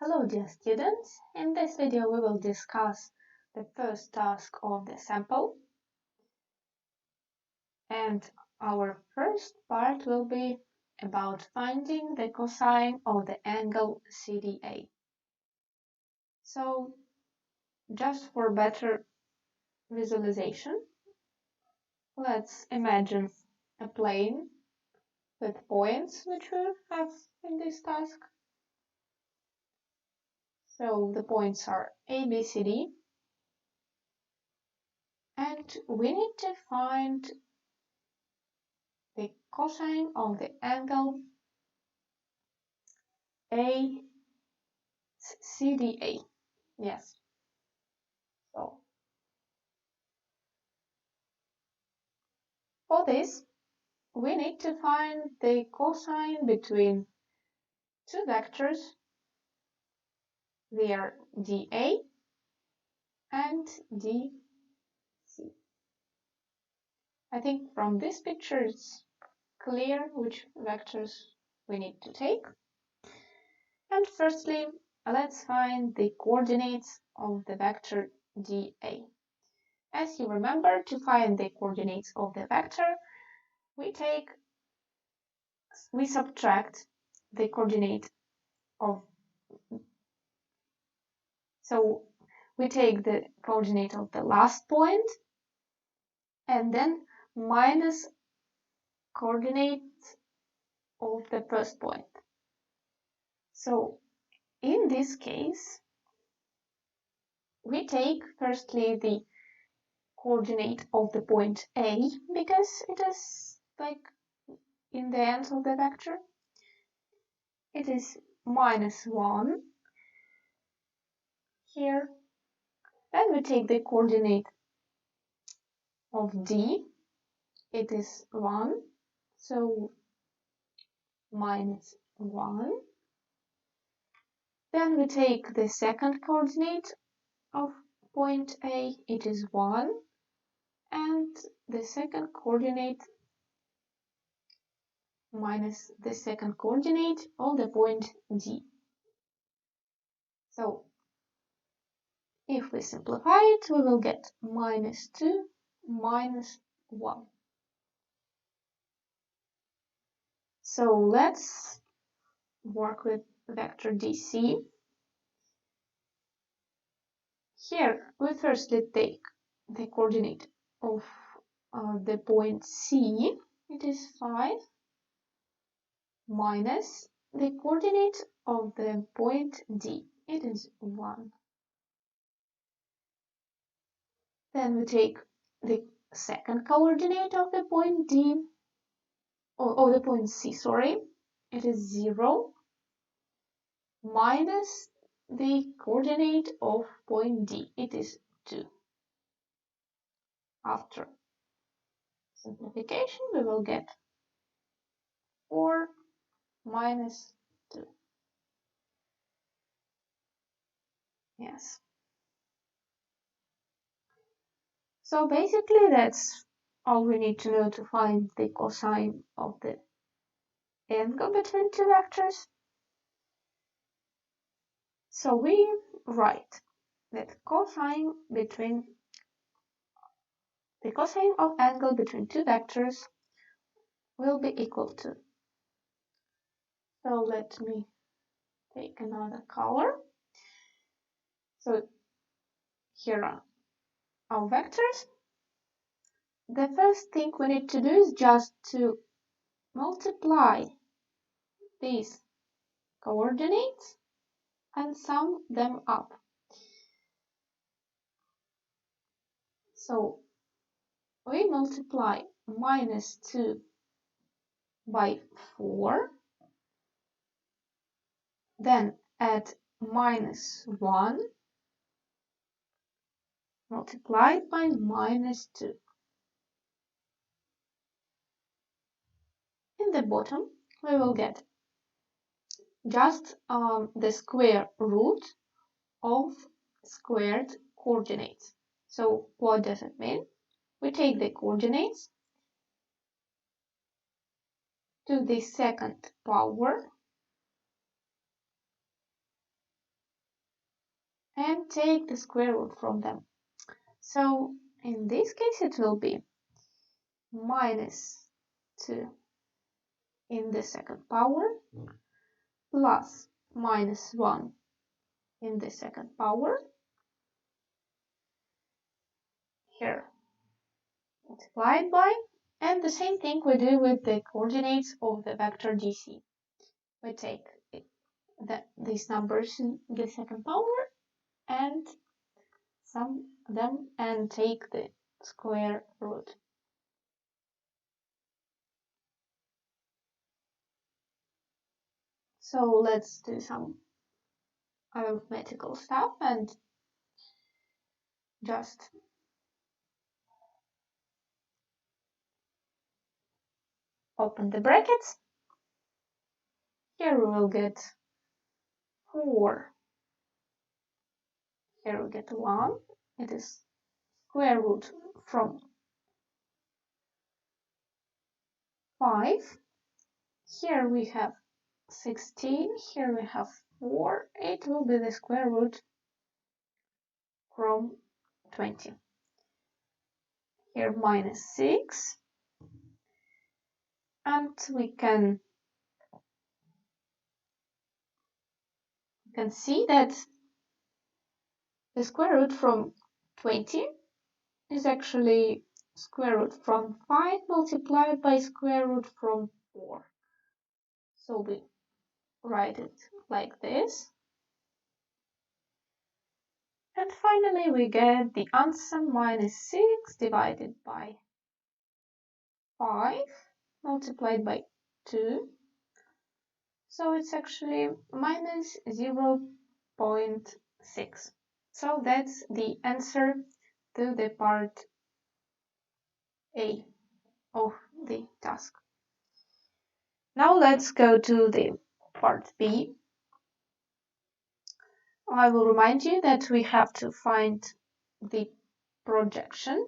Hello dear students, in this video we will discuss the first task of the sample, and our first part will be about finding the cosine of the angle CDA. So just for better visualization, let's imagine a plane with points which we have in this task. So the points are A, B, C, D, and we need to find the cosine of the angle CDA. Yes. So for this, we need to find the cosine between two vectors. They are dA and dC. I think from this picture it's clear which vectors we need to take. And firstly, let's find the coordinates of the vector dA. As you remember, to find the coordinates of the vector, we subtract the coordinate of, so we take the coordinate of the last point and then minus coordinate of the first point. So in this case, we take firstly the coordinate of the point A because it is like in the end of the vector. It is -1 here. Then we take the coordinate of D. It is 1, so -1. Then we take the second coordinate of point A, it is 1, and the second coordinate minus the second coordinate of the point D. So if we simplify it, we will get -2 minus 1. So let's work with vector DC. Here we firstly take the coordinate of the point C, it is 5, minus the coordinate of the point D, it is 1. Then we take the second coordinate of the point D, or the point C, sorry, it is 0, minus the coordinate of point D, it is 2. After simplification, we will get 4 minus 2. Yes. So basically that's all we need to know to find the cosine of the angle between two vectors. So we write that the cosine of angle between two vectors will be equal to. So let me take another color. So here are our vectors. The first thing we need to do is just to multiply these coordinates and sum them up. So we multiply -2 by 4, then add -1 multiplied by -2. In the bottom, we will get just the square root of squared coordinates. So what does it mean? We take the coordinates to the second power and take the square root from them. So in this case it will be minus 2 in the second power plus minus 1 in the second power here multiplied by, and the same thing we do with the coordinates of the vector DC. We take these numbers in the second power and sum them and take the square root. So let's do some arithmetical stuff and just open the brackets. Here we will get 4. Here we get 1. It is square root from 5. Here we have 16. Here we have 4. It will be the square root from 20. Here minus 6. And we can see that the square root from 20 is actually square root from 5 multiplied by square root from 4. So we write it like this. And finally we get the answer minus 6 divided by 5 multiplied by 2. So it's actually minus 0.6. So that's the answer to the part A of the task. Now let's go to the part B. I will remind you that we have to find the projection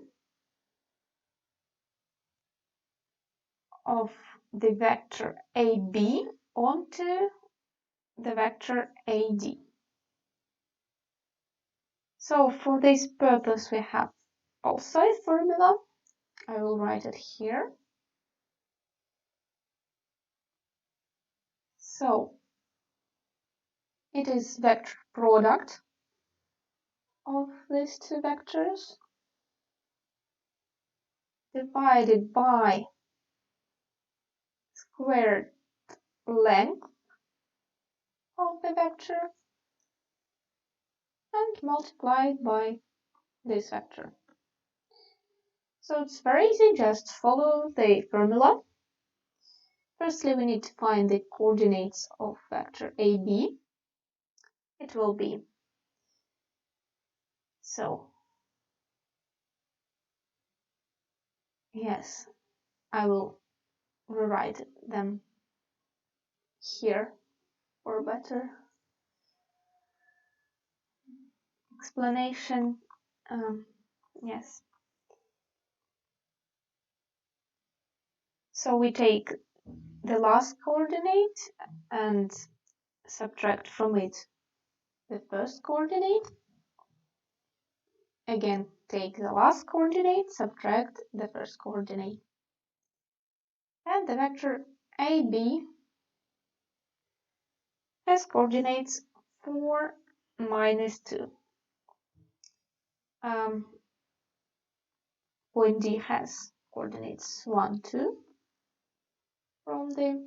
of the vector AB onto the vector AD. So for this purpose we have also a formula. I will write it here. So it is vector product of these two vectors divided by squared length of the vector and multiplied by this vector. So it's very easy, just follow the formula. Firstly, we need to find the coordinates of vector AB. It will be so. Yes, I will rewrite them here for better explanation. Yes. So we take the last coordinate and subtract from it the first coordinate. Again, take the last coordinate, subtract the first coordinate. And the vector AB has coordinates 4, minus 2. Point D has coordinates 1, 2 from the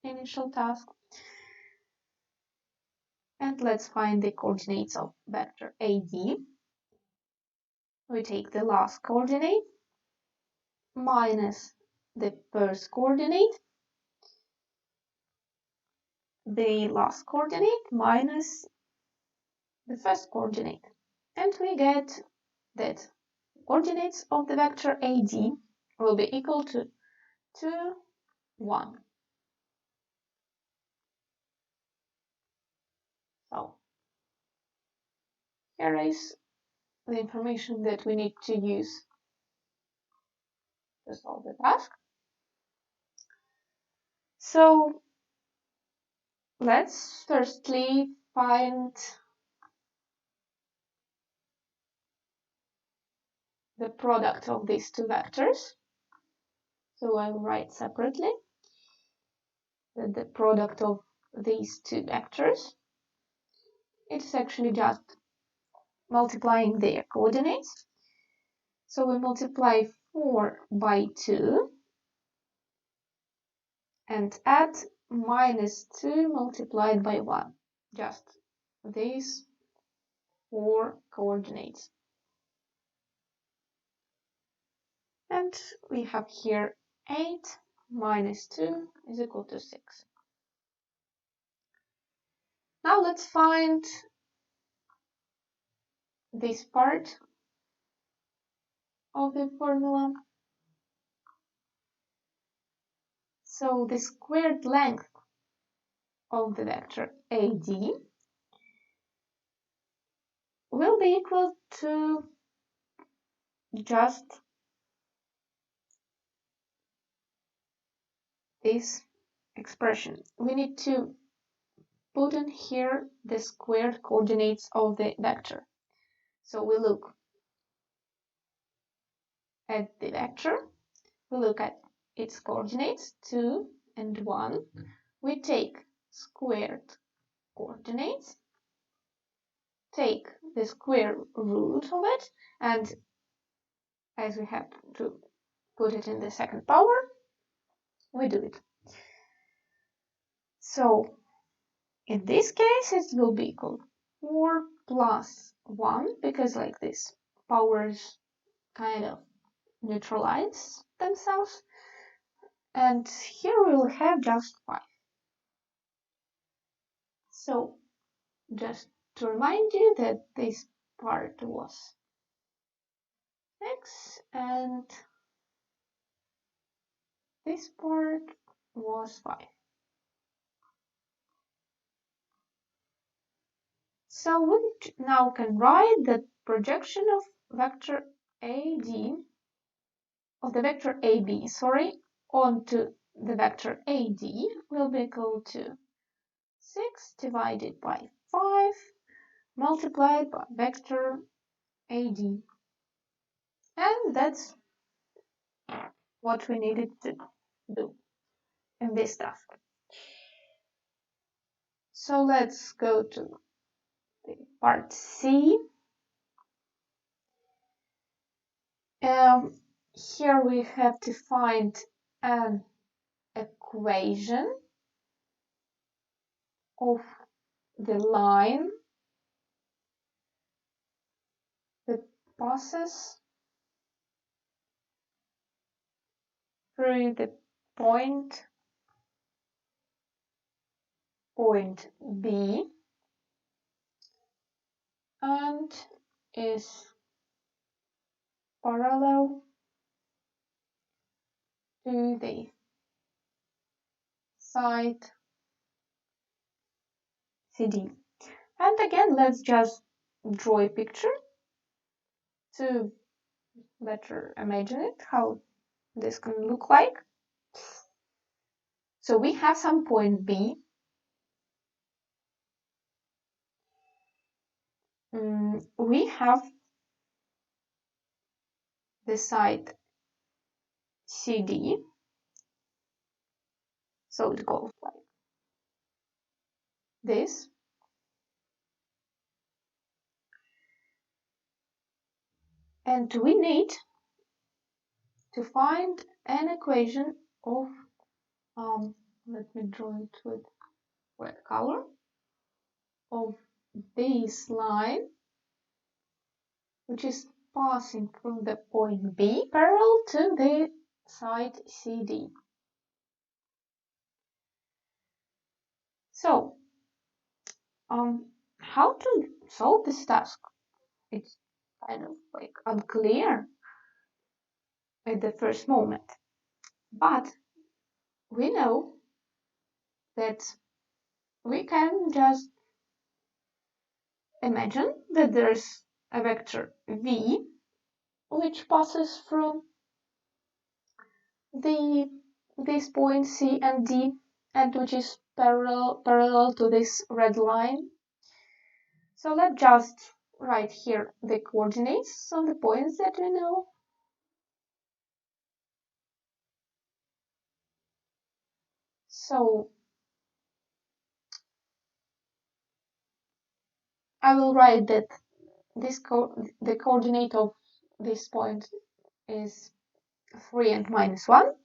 initial task. And let's find the coordinates of vector AD. We take the last coordinate minus the first coordinate, the last coordinate minus the first coordinate. And we get that coordinates of the vector AD will be equal to 2, 1. So here is the information that we need to use to solve the task. So let's firstly find the product of these two vectors. So I'll write separately that the product of these two vectors, it's actually just multiplying their coordinates. So we multiply 4 by 2 and add -2 multiplied by 1, just these 4 coordinates. And we have here 8 minus 2 is equal to 6. Now let's find this part of the formula. So the squared length of the vector AD will be equal to just this expression. We need to put in here the squared coordinates of the vector. So we look at the vector, we look at its coordinates 2 and 1. We take squared coordinates, take the square root of it, and as we have to put it in the second power, we do it. So in this case, it will be equal to 4 plus 1, because like this, powers kind of neutralize themselves. And here we will have just 5. So just to remind you that this part was x and this part was 5. So we now can write the projection of vector AD, of the vector AB, onto the vector AD will be equal to 6 divided by 5 multiplied by vector AD. And that's what we needed to do in this task. So let's go to the part C. Here we have to find an equation of the line that passes through the point B and is parallel to the side CD. And again, let's just draw a picture to better imagine it, how this can look like. So we have some point B. We have the side CD. So it goes like this. And we need to find an equation of, let me draw it with red color, of this line, which is passing from the point B parallel to the side CD. So, how to solve this task? It's kind of like unclear at the first moment, but we know that we can just imagine that there's a vector v which passes through these points C and D, and which is parallel to this red line. So let's just write here the coordinates of the points that we know. So I will write that the coordinate of this point is 3 and -1,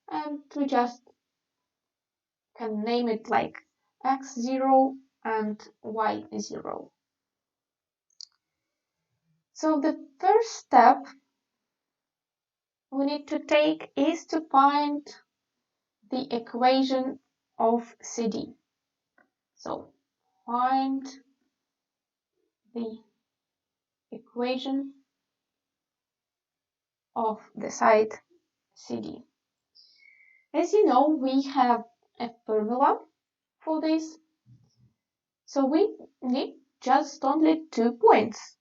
and we just can name it like x0 and y0. So the first step we need to take is to find the equation of CD. So find the equation of the side CD. As you know, we have a formula for this. So we need just only 2 points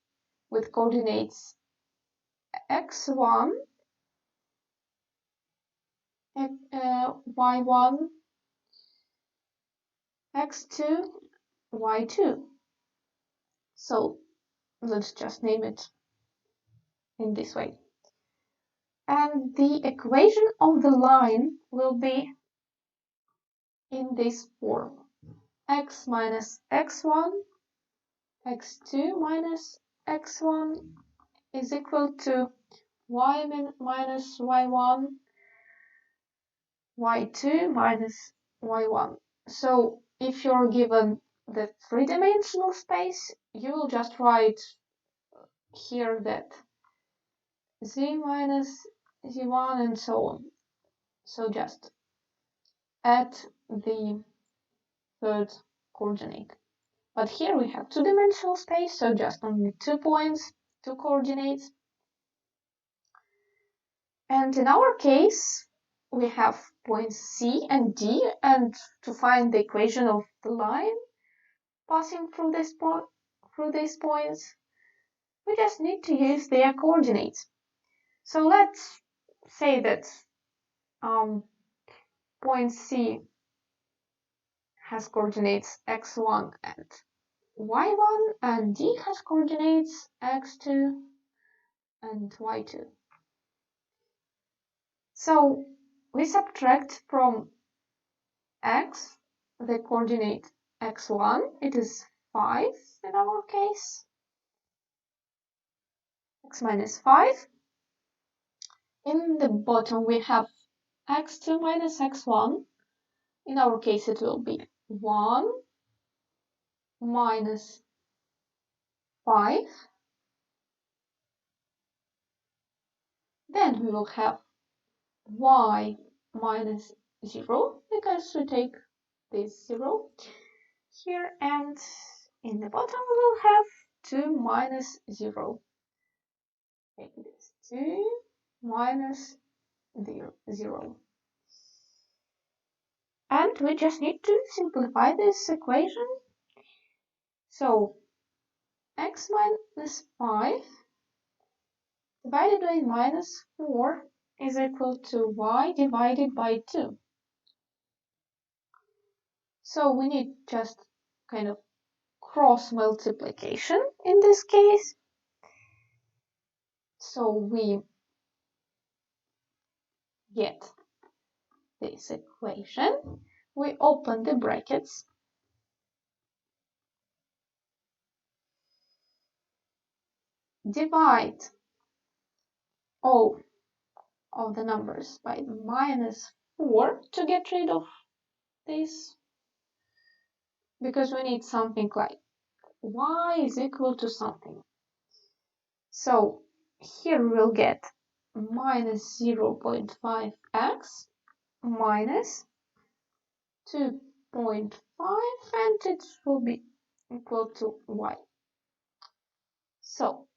with coordinates x1, y1, x2, y2. So let's just name it in this way. And the equation of the line will be in this form: x minus x1, x2 minus x1 is equal to y minus y1, y2 minus y1. So if you're given the three-dimensional space, you will just write here that z minus z1 and so on. So just add the third coordinate. But here we have two-dimensional space, so just only 2 points, 2 coordinates. And in our case, we have points C and D, and to find the equation of the line passing through these points, we just need to use their coordinates. So let's say that point C has coordinates x1 and y1, and D has coordinates x2 and y2. So we subtract from x the coordinate x1, it is 5 in our case, x minus 5. In the bottom we have x2 minus x1. In our case it will be 1 minus 5. Then we will have y minus 0, because we take this 0 here, and in the bottom we will have 2 minus 0. Take this 2 minus 0. And we just need to simplify this equation. So x minus 5 divided by minus 4 is equal to y divided by 2. So we need just kind of cross multiplication in this case. So we get this equation. We open the brackets. Divide all of the numbers by minus 4 to get rid of this, because we need something like y is equal to something. So here we'll get minus 0.5x minus 2.5, and it will be equal to y. So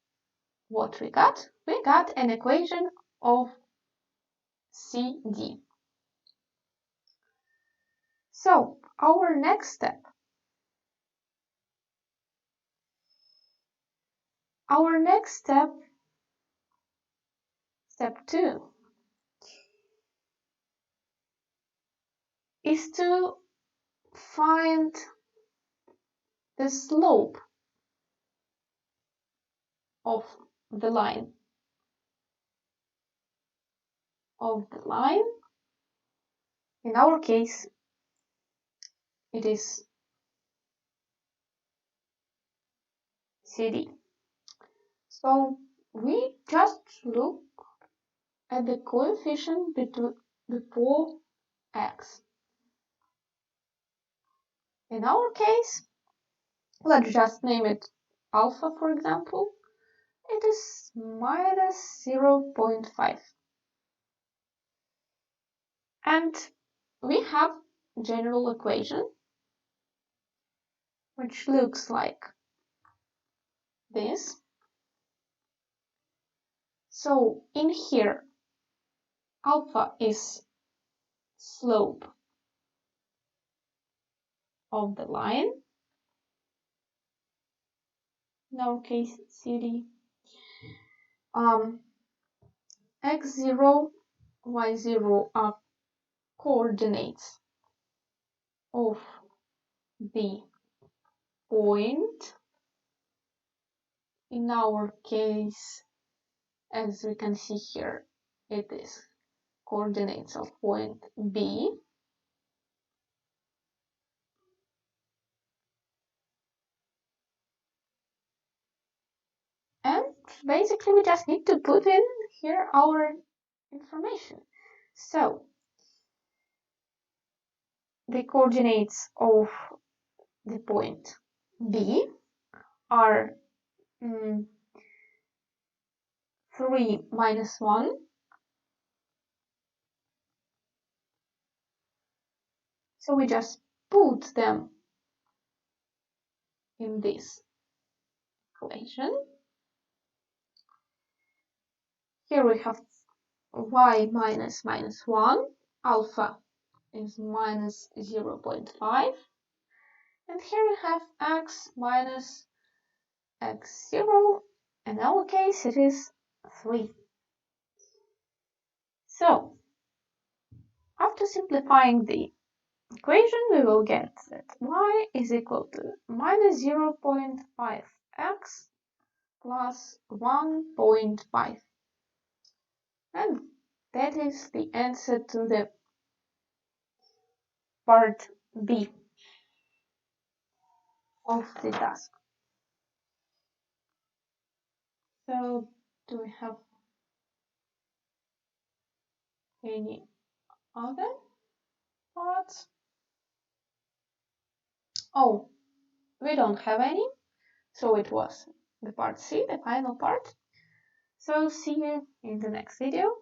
what we got? We got an equation of CD. So our next step. Step 2, is to find the slope of the line. In our case, it is CD. So we just look at the coefficient before x. In our case, let's just name it alpha, for example. It is minus 0.5. And we have general equation, which looks like this. So in here, alpha is slope of the line, in our case CD. X0, Y0 are coordinates of the point. In our case, as we can see here, it is coordinates of point B. And basically we just need to put in here our information. So the coordinates of the point B are 3 minus 1. So we just put them in this equation. Here we have y minus minus 1, alpha is minus 0.5, and here we have x minus x0, in our case it is 3. So, after simplifying the equation, we will get that y is equal to minus 0.5x plus 1.5. And that is the answer to the part B of the task. So, do we have any other parts? Oh, we don't have any. So it was the part C, the final part. So see you in the next video.